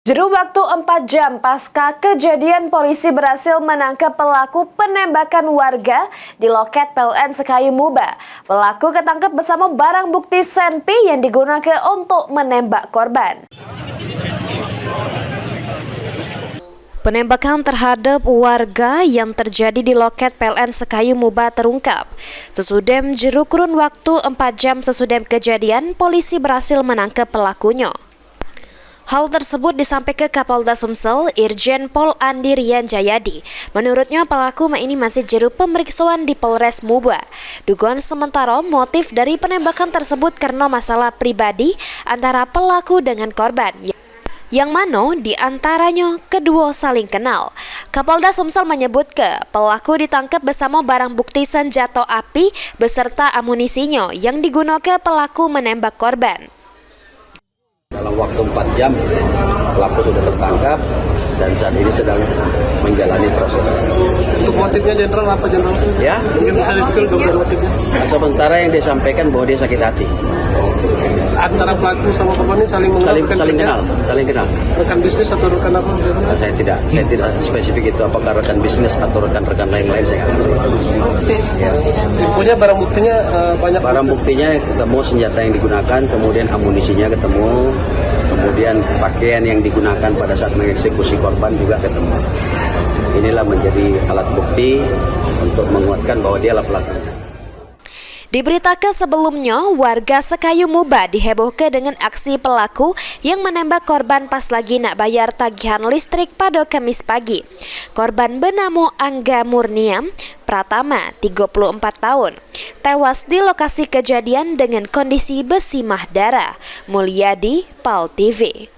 Juru waktu 4 jam pasca kejadian, polisi berhasil menangkap pelaku penembakan warga di loket PLN Sekayu Muba. Pelaku ketangkep bersama barang bukti senpi yang digunakan untuk menembak korban. Penembakan terhadap warga yang terjadi di loket PLN Sekayu Muba terungkap. Sesudem juru kurun waktu 4 jam sesudem kejadian, polisi berhasil menangkap pelakunya. Hal tersebut disampaikan ke Kapolda Sumsel, Irjen Pol Andi Rian Jayadi. Menurutnya pelaku ini masih juru pemeriksaan di Polres Muba. Dugaan sementara motif dari penembakan tersebut karena masalah pribadi antara pelaku dengan korban, yang mana di antaranya kedua saling kenal. Kapolda Sumsel menyebut pelaku ditangkap bersama barang bukti senjata api beserta amunisinya yang digunakan pelaku menembak korban. Dalam waktu 4 jam, pelaku sudah tertangkap dan saat ini sedang menjalani proses. Untuk motifnya Jenderal apa Jenderal? Ya, mungkin bisa di-spill dong motifnya. Sementara yang disampaikan bahwa dia sakit hati. Antara pelaku sama korban ini saling kenal. Rekan bisnis atau rekan apa? Saya tidak spesifik itu apakah rekan bisnis atau rekan-rekan lain-lain saya. Ya. Infonya barang buktinya banyak. Barang buktinya ketemu senjata yang digunakan, kemudian amunisinya ketemu, kemudian pakaian yang digunakan pada saat mengeksekusi korban juga ketemu. Inilah menjadi alat bukti untuk menguatkan bahwa dialah pelakunya. Diberitakan sebelumnya, warga Sekayu Muba dihebohkan dengan aksi pelaku yang menembak korban pas lagi nak bayar tagihan listrik pada Kamis pagi. Korban bernama Angga Murniam Pratama, 34 tahun, tewas di lokasi kejadian dengan kondisi bersimah darah. Mulyadi, PAL TV.